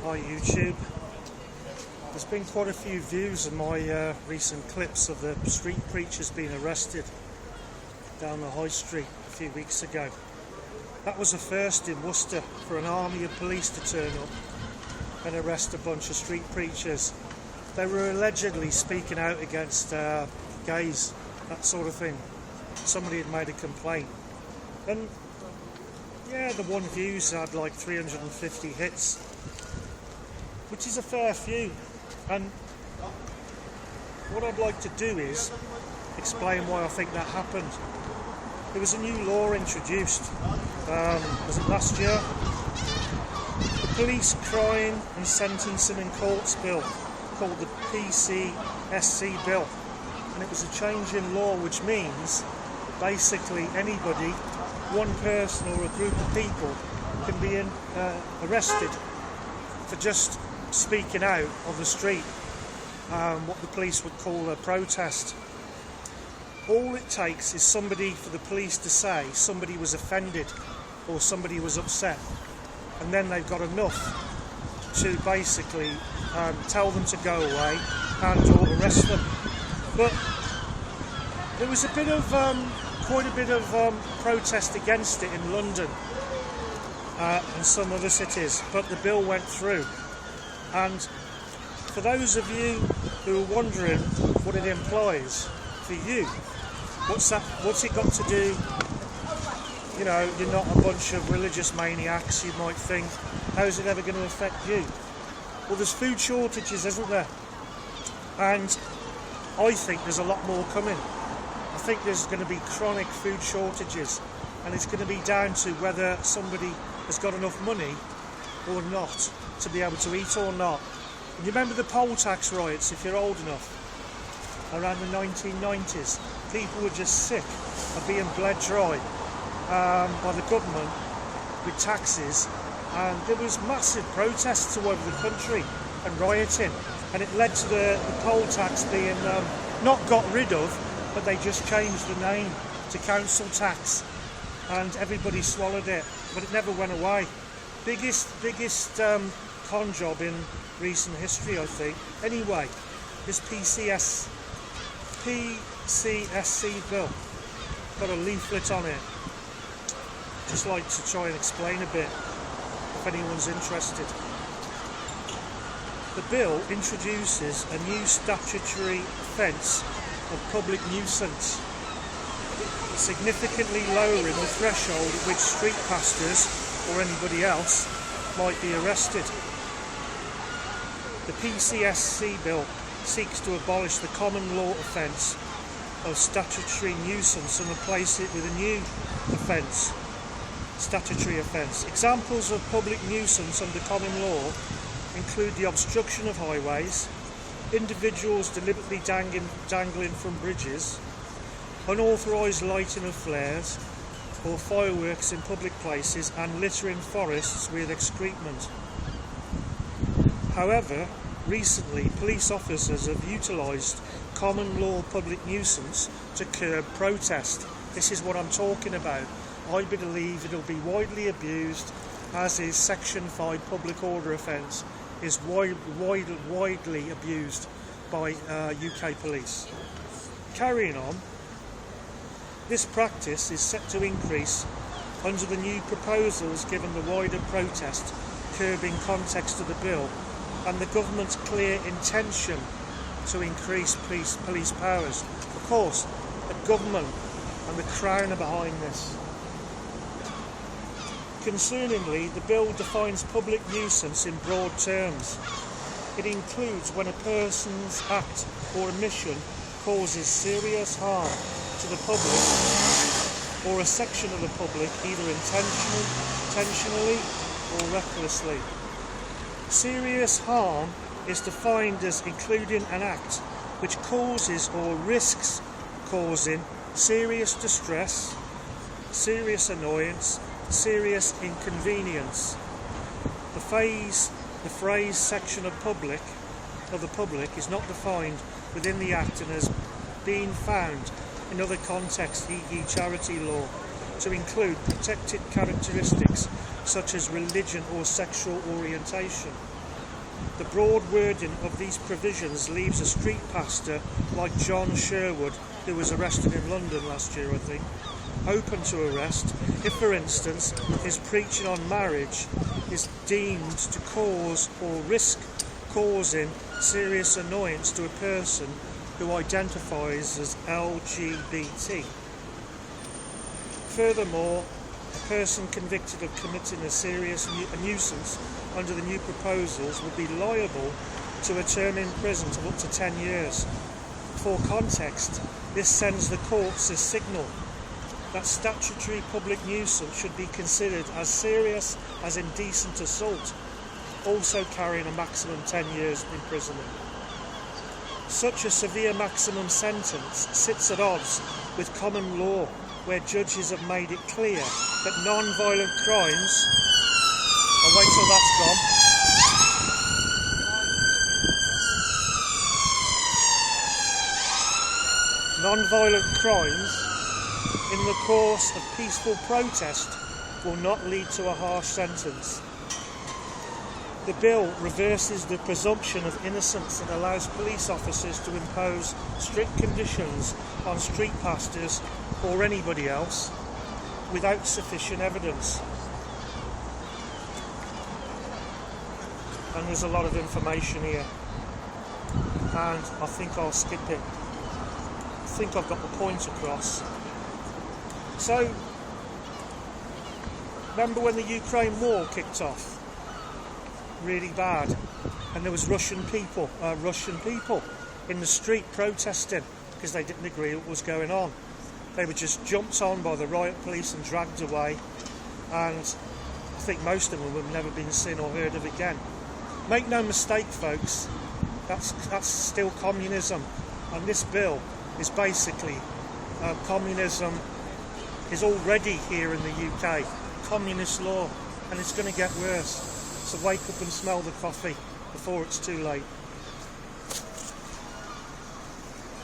Hi YouTube. There's been quite a few views of my recent clips of the street preachers being arrested down the high street a few weeks ago. That was a first in Worcester for an army of police to turn up and arrest a bunch of street preachers. They were allegedly speaking out against gays, that sort of thing. Somebody had made a complaint. And yeah, the one views had like 350 hits, which is a fair few. And what I'd like to do is explain why I think that happened. There was a new law introduced, was it last year? The Police Crime and Sentencing in Courts Bill, called the PCSC Bill. And it was a change in law which means basically anybody, one person or a group of people, can be arrested for just speaking out on the street, what the police would call a protest. All it takes is somebody for the police to say somebody was offended or somebody was upset, and then they've got enough to basically tell them to go away and or arrest them. But there was a bit of quite a bit of protest against it in London and some other cities, but the bill went through. And for those of you who are wondering what it implies for you, what's it got to do? You know, you're not a bunch of religious maniacs, you might think. How's it ever going to affect you? Well, there's food shortages, isn't there? And I think there's a lot more coming. I think there's going to be chronic food shortages, and it's going to be down to whether somebody has got enough money or not to be able to eat or not. And you remember the poll tax riots, if you're old enough, around the 1990s? People were just sick of being bled dry by the government with taxes, and there was massive protests all over the country and rioting, and it led to the poll tax being not got rid of, but they just changed the name to council tax, and everybody swallowed it, but it never went away. Biggest con job in recent history, I think. Anyway, this PCSC bill, got a leaflet on it. Just like to try and explain a bit if anyone's interested. The bill introduces a new statutory offence of public nuisance, significantly lowering the threshold at which street pastors or anybody else might be arrested. The PCSC bill seeks to abolish the common law offence of statutory nuisance and replace it with a new offence, statutory offence. Examples of public nuisance under common law include the obstruction of highways, individuals deliberately dangling from bridges, unauthorised lighting of flares or fireworks in public places, and littering forests with excrement. However, recently police officers have utilised common law public nuisance to curb protest. This is what I'm talking about. I believe it'll be widely abused, as is Section 5 public order offence is widely abused by UK police. Carrying on, this practice is set to increase under the new proposals given the wider protest curbing context of the bill and the government's clear intention to increase police powers. Of course, the government and the Crown are behind this. Concerningly, the bill defines public nuisance in broad terms. It includes when a person's act or omission causes serious harm to the public or a section of the public, either intentionally or recklessly. Serious harm is defined as including an act which causes or risks causing serious distress, serious annoyance, serious inconvenience. The phrase section of the public is not defined within the Act and has been found in other contexts, e.g. charity law, to include protected characteristics such as religion or sexual orientation. The broad wording of these provisions leaves a street pastor like John Sherwood, who was arrested in London last year, I think, open to arrest if, for instance, his preaching on marriage is deemed to cause or risk causing serious annoyance to a person who identifies as LGBT. Furthermore, a person convicted of committing a serious nuisance under the new proposals would be liable to a term in prison of up to 10 years. For context, this sends the courts a signal that statutory public nuisance should be considered as serious as indecent assault, also carrying a maximum 10 years imprisonment. Such a severe maximum sentence sits at odds with common law, where judges have made it clear that non-violent crimes... I'll wait till that's gone. Non-violent crimes in the course of peaceful protest will not lead to a harsh sentence. The bill reverses the presumption of innocence and allows police officers to impose strict conditions on street pastors or anybody else without sufficient evidence. And there's a lot of information here, and I think I'll skip it. I think I've got the point across. So, remember when the Ukraine war kicked off? Really bad, and there was Russian people in the street protesting because they didn't agree with what was going on. They were just jumped on by the riot police and dragged away, and I think most of them have never been seen or heard of again. Make no mistake, folks, that's still communism, and this bill is basically communism is already here in the UK, communist law, and it's going to get worse. So wake up and smell the coffee before it's too late.